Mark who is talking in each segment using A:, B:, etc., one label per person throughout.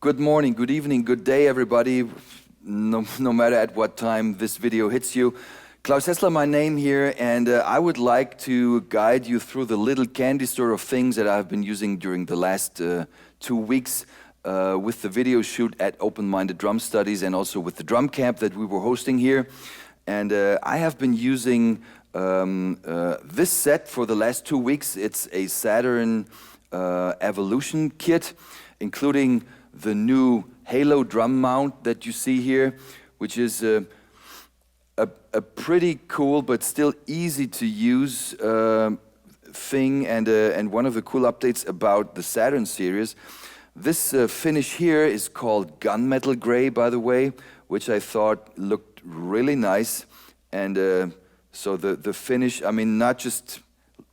A: Good morning, good evening, good day, everybody, no matter at what time this video hits you. Claus Hessler, my name here, and I would like to guide you through the little candy store of things that I've been using during the last 2 weeks with the video shoot at Open-Minded Drum Studies and also with the drum camp that we were hosting here. And I have been using this set for the last 2 weeks. It's a Saturn Evolution kit, including the new Halo drum mount that you see here, which is a pretty cool but still easy to use thing, and one of the cool updates about the Saturn series. This finish here is called gunmetal gray, by the way, which I thought looked really nice. And so the finish, I mean, not just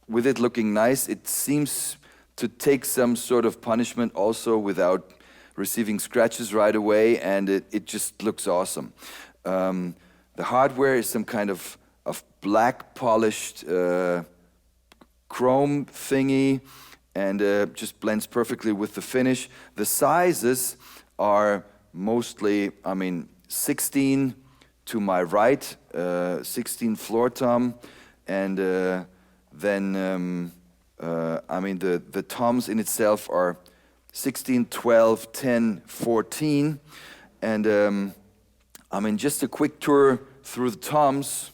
A: with it looking nice, it seems to take some sort of punishment also without receiving scratches right away, and it just looks awesome. The hardware is some kind of black polished chrome thingy, and just blends perfectly with the finish. The sizes are mostly, I mean, 16 to my right, 16 floor tom, and then I mean the toms in itself are 16, 12, 10, 14, and I mean, just a quick tour through the toms.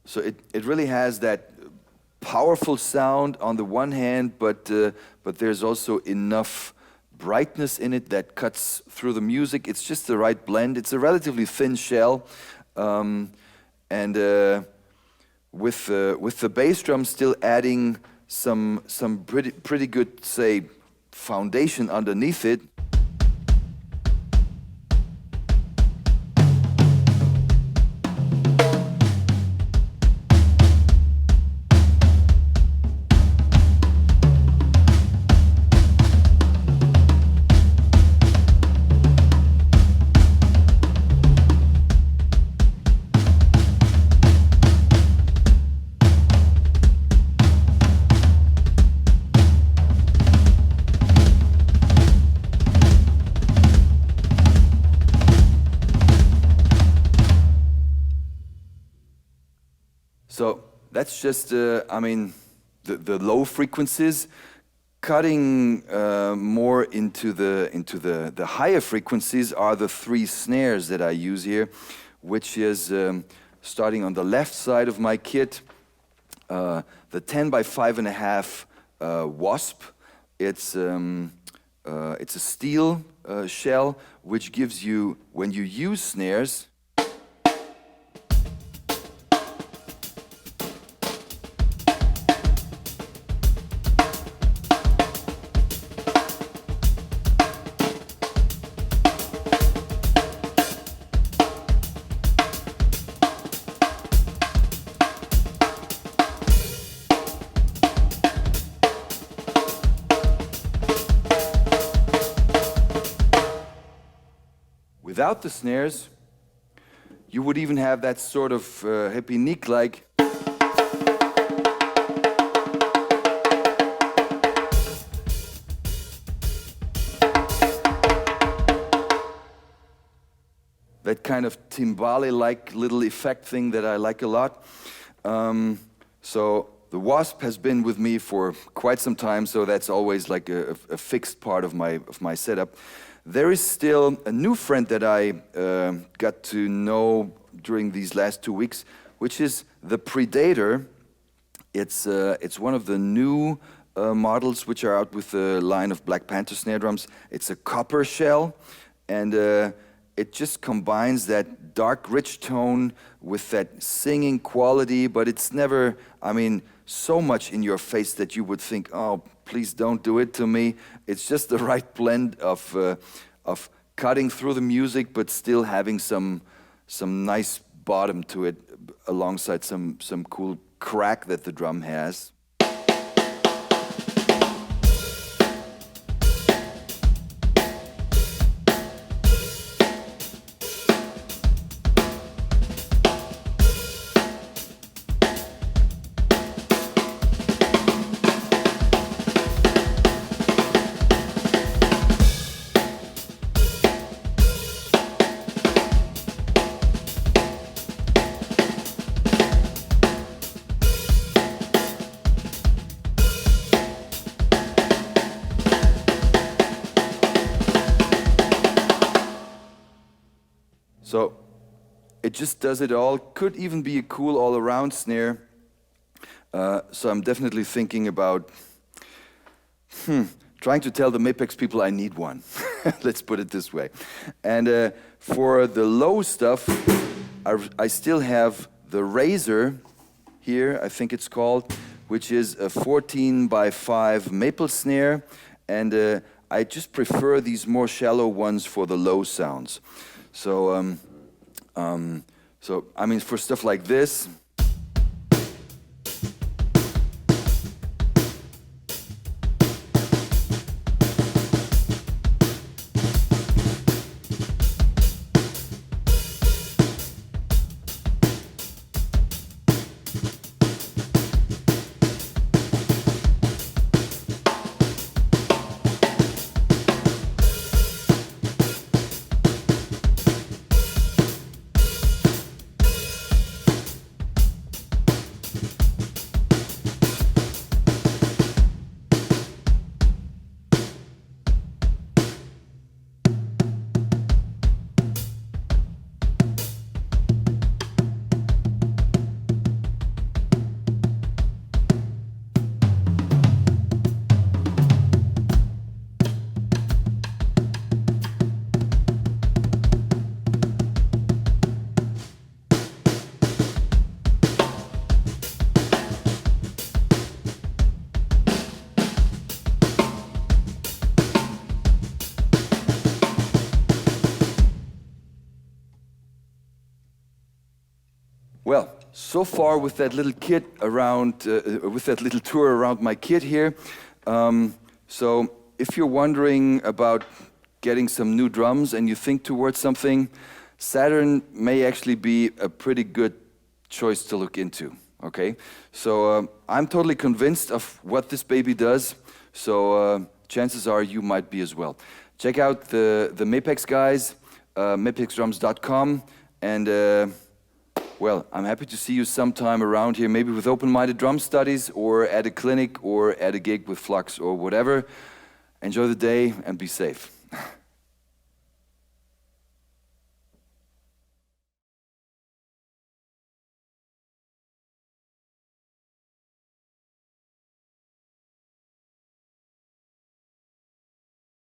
A: So it really has that powerful sound on the one hand, but there's also enough brightness in it that cuts through the music. It's just the right blend. It's a relatively thin shell, and with the bass drum still adding some pretty good, say, foundation underneath it. So that's just, I mean, the low frequencies. Cutting more into the higher frequencies are the 3 snares that I use here, which is starting on the left side of my kit, the 10 by 5.5 Wasp. It's a steel shell, which gives you, when you use snares, without the snares, you would even have that sort of hippie nick-like. That kind of timbale-like little effect thing that I like a lot. So the Wasp has been with me for quite some time, so that's always like a fixed part of my setup. There is still a new friend that I got to know during these last 2 weeks, which is the Predator. It's one of the new models which are out with the line of Black Panther snare drums. It's a copper shell, and it just combines that dark, rich tone with that singing quality, but it's never, I mean, so much in your face that you would think, oh, please don't do it to me. It's just the right blend of cutting through the music, but still having some nice bottom to it, alongside some cool crack that the drum has. So it just does it all. Could even be a cool all-around snare. So I'm definitely thinking about trying to tell the Mapex people I need one. Let's put it this way. And for the low stuff, I still have the Razor here, I think it's called, which is a 14x5 maple snare. And I just prefer these more shallow ones for the low sounds. So, I mean, for stuff like this, well, so far with that little kit around, with that little tour around my kit here. So if you're wondering about getting some new drums and you think towards something, Saturn may actually be a pretty good choice to look into. Okay, so I'm totally convinced of what this baby does. So chances are you might be as well. Check out the Mapex guys, mapexdrums.com, and well, I'm happy to see you sometime around here, maybe with open-minded drum studies, or at a clinic, or at a gig with Flux, or whatever. Enjoy the day and be safe.